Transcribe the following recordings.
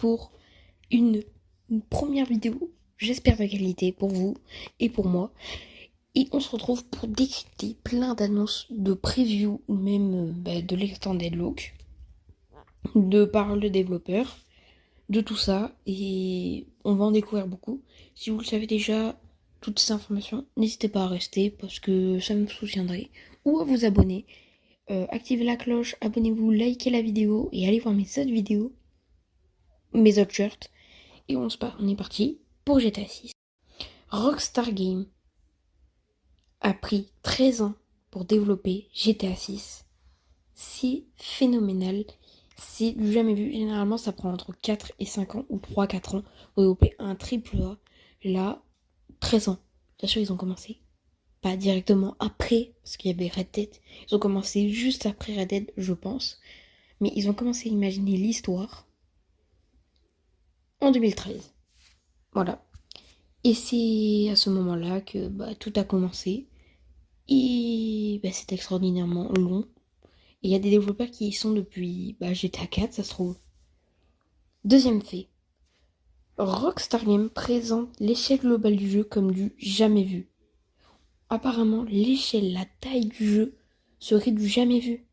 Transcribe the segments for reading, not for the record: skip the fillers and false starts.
pour une première vidéo, j'espère de qualité pour vous et pour moi. Et on se retrouve pour décrypter plein d'annonces de preview ou même de l'extended look, de paroles de développeurs, de tout ça. Et on va en découvrir beaucoup. Si vous le savez déjà, toutes ces informations, n'hésitez pas à rester parce que ça me soutiendrait. Ou à vous abonner. Activez la cloche, abonnez-vous, likez la vidéo et allez voir mes autres vidéos, mes autres shirts. Et on est parti pour GTA 6. Rockstar Games a pris 13 ans pour développer GTA 6. C'est phénoménal. C'est du jamais vu. Généralement, ça prend entre 4 et 5 ans ou 3-4 ans pour développer un triple A. Là, 13 ans. Bien sûr, ils ont commencé. Pas directement après, parce qu'il y avait Red Dead. Ils ont commencé juste après Red Dead, je pense. Mais ils ont commencé à imaginer l'histoire en 2013. Voilà. Et c'est à ce moment-là que tout a commencé. Et c'est extraordinairement long. Et il y a des développeurs qui y sont depuis GTA 4, ça se trouve. Deuxième fait. Rockstar Games présente l'échelle globale du jeu comme du jamais vu. Apparemment, l'échelle, la taille du jeu serait du jamais vu.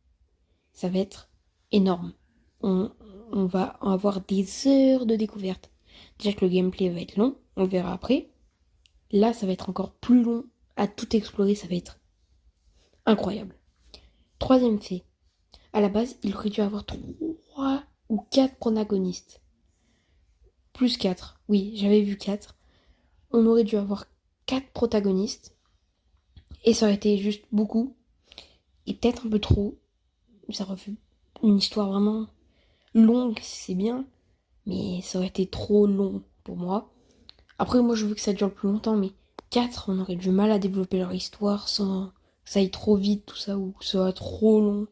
Ça va être énorme. On va avoir des heures de découverte. Déjà que le gameplay va être long, on le verra après. Là, ça va être encore plus long à tout explorer, ça va être incroyable. Troisième fait. À la base, il aurait dû avoir 3 ou 4 protagonistes. Plus 4. Oui, j'avais vu 4. On aurait dû avoir 4 protagonistes. Et ça aurait été juste beaucoup. Et peut-être un peu trop. Ça aurait fait une histoire vraiment longue, c'est bien. Mais ça aurait été trop long pour moi. Après, moi, je veux que ça dure plus longtemps. Mais 4, on aurait du mal à développer leur histoire sans que ça aille trop vite, tout ça, ou que ça soit trop long.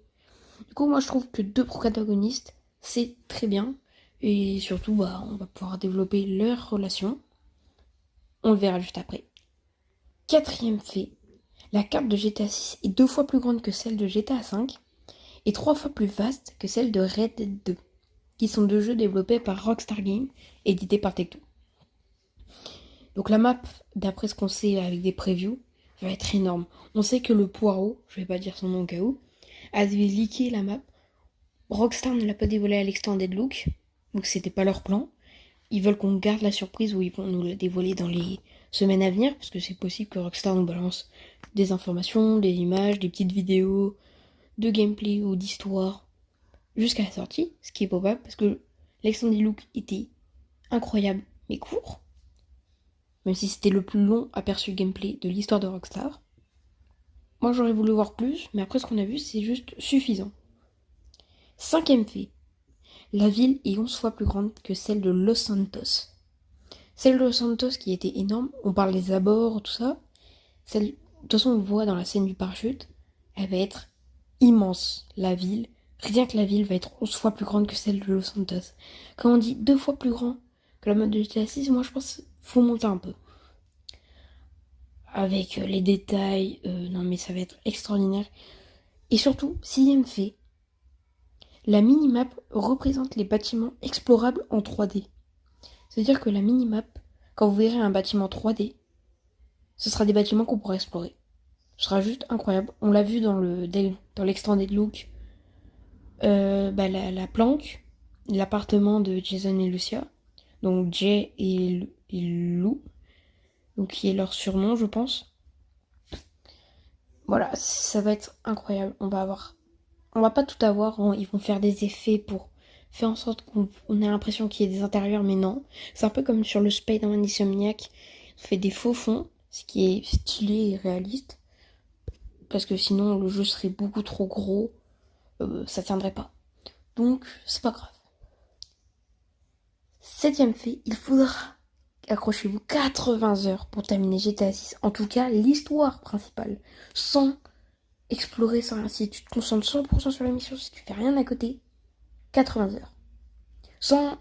Du coup, moi, je trouve que 2 protagonistes, c'est très bien. Et surtout, on va pouvoir développer leur relation. On le verra juste après. Quatrième fait, la carte de GTA 6 est 2 fois plus grande que celle de GTA 5 et 3 fois plus vaste que celle de Red Dead 2, qui sont 2 jeux développés par Rockstar Games et édités par Take-Two. Donc la map, d'après ce qu'on sait avec des previews, va être énorme. On sait que le poireau, je vais pas dire son nom au cas où, a leaké la map. Rockstar ne l'a pas dévoilé à l'extended look, donc c'était pas leur plan. Ils veulent qu'on garde la surprise ou ils vont nous la dévoiler dans les semaines à venir, parce que c'est possible que Rockstar nous balance des informations, des images, des petites vidéos de gameplay ou d'histoire jusqu'à la sortie, ce qui est probable, parce que l'extended look était incroyable mais court, même si c'était le plus long aperçu gameplay de l'histoire de Rockstar. Moi j'aurais voulu voir plus, mais après ce qu'on a vu c'est juste suffisant. Cinquième fait. La ville est 11 fois plus grande que celle de Los Santos. Celle de Los Santos qui était énorme, on parle des abords, tout ça. De toute façon, on le voit dans la scène du parachute, elle va être immense, la ville. Rien que la ville va être 11 fois plus grande que celle de Los Santos. Quand on dit 2 fois plus grand que la mode de GTA 6, moi je pense qu'il faut monter un peu. Avec les détails, non mais ça va être extraordinaire. Et surtout, sixième fait, la minimap représente les bâtiments explorables en 3D. C'est-à-dire que la minimap, quand vous verrez un bâtiment 3D, ce sera des bâtiments qu'on pourra explorer. Ce sera juste incroyable. On l'a vu dans l'extended look. La planque, l'appartement de Jason et Lucia. Donc Jay et Lou. Donc qui est leur surnom, je pense. Voilà, ça va être incroyable. On va pas tout avoir. Ils vont faire des effets pour faire en sorte qu'on ait l'impression qu'il y ait des intérieurs, mais non. C'est un peu comme sur le Spider-Man Insomniac. On fait des faux fonds, ce qui est stylé et réaliste. Parce que sinon, le jeu serait beaucoup trop gros. Ça tiendrait pas. Donc, c'est pas grave. Septième fait, il faudra, accrochez-vous, 80 heures pour terminer GTA 6. En tout cas, l'histoire principale. Sans explorer, si tu te concentres 100% sur la mission, si tu fais rien à côté, 80 heures. Sans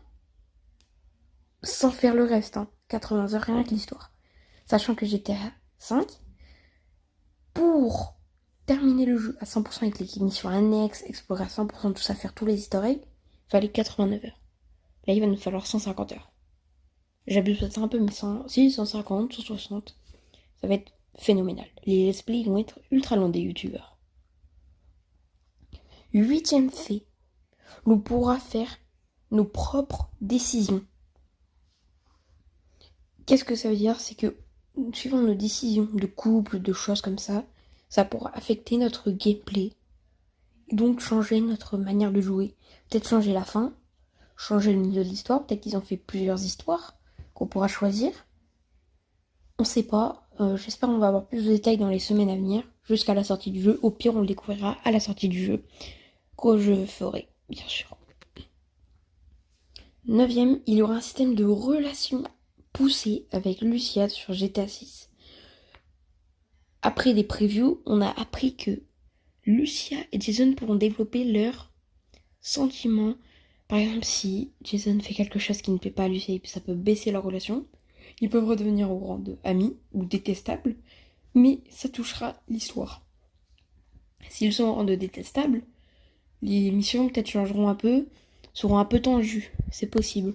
faire le reste, 80 heures, rien que l'histoire. Sachant que GTA 5, pour terminer le jeu à 100% avec les missions annexes, explorer à 100% tout ça, faire tous les easter eggs, il fallait 89 heures. Là, il va nous falloir 150 heures. J'abuse peut-être un peu, mais 150, 160, ça va être phénoménal. Les let's play vont être ultra longs des youtubeurs. 8e fait, nous pourra faire nos propres décisions. Qu'est-ce que ça veut dire? C'est que, suivant nos décisions de couple, de choses comme ça pourra affecter notre gameplay. Donc changer notre manière de jouer. Peut-être changer la fin, changer le milieu de l'histoire. Peut-être qu'ils ont fait plusieurs histoires qu'on pourra choisir. On sait pas. J'espère qu'on va avoir plus de détails dans les semaines à venir, jusqu'à la sortie du jeu. Au pire, on le découvrira à la sortie du jeu, que je ferai, bien sûr. 9e, il y aura un système de relation poussé avec Lucia sur GTA 6. Après des previews, on a appris que Lucia et Jason pourront développer leurs sentiments. Par exemple, si Jason fait quelque chose qui ne plaît pas à Lucia, ça peut baisser leur relation. Ils peuvent redevenir au rang de amis ou détestables, mais ça touchera l'histoire. S'ils sont au rang de détestables, les missions peut-être changeront un peu, seront un peu tendues, c'est possible.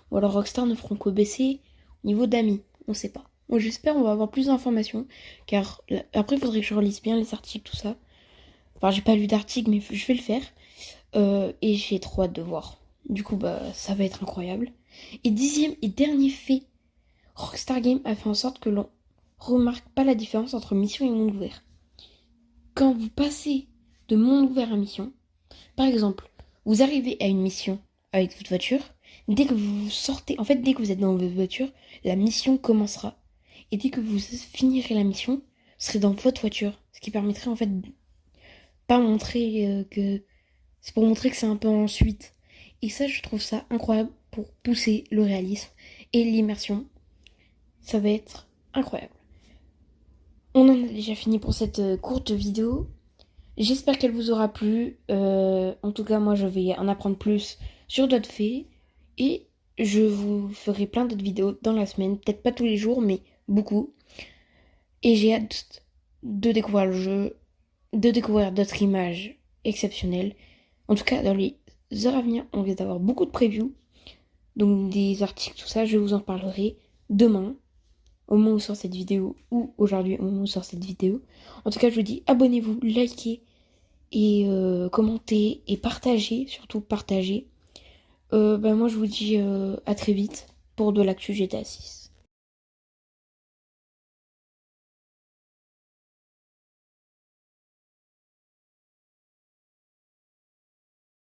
Ou alors Rockstar ne feront que baisser au niveau d'amis, on sait pas. Moi j'espère on va avoir plus d'informations, car après il faudrait que je relise bien les articles, tout ça. Enfin j'ai pas lu d'articles, mais je vais le faire. Et j'ai trop hâte de voir. Du coup ça va être incroyable. Et 10e et dernier fait, Rockstar Games a fait en sorte que l'on remarque pas la différence entre mission et monde ouvert. Quand vous passez de monde ouvert à mission, par exemple, vous arrivez à une mission avec votre voiture, dès que vous sortez, en fait, dès que vous êtes dans votre voiture, la mission commencera. Et dès que vous finirez la mission, vous serez dans votre voiture. Ce qui permettrait, en fait, pas montrer que... C'est pour montrer que c'est un peu ensuite. Et ça, je trouve ça incroyable pour pousser le réalisme et l'immersion. Ça va être incroyable. On en a déjà fini pour cette courte vidéo. J'espère qu'elle vous aura plu. En tout cas, moi, je vais en apprendre plus sur d'autres faits. Et je vous ferai plein d'autres vidéos dans la semaine. Peut-être pas tous les jours, mais beaucoup. Et j'ai hâte de découvrir le jeu, de découvrir d'autres images exceptionnelles. En tout cas, dans les heures à venir, on risque d'avoir beaucoup de previews. Donc des articles, tout ça, je vous en parlerai demain, au moment où sort cette vidéo, ou aujourd'hui, au moment où sort cette vidéo. En tout cas, je vous dis abonnez-vous, likez et commentez et partagez, surtout partagez. Moi je vous dis à très vite pour de l'actu GTA 6.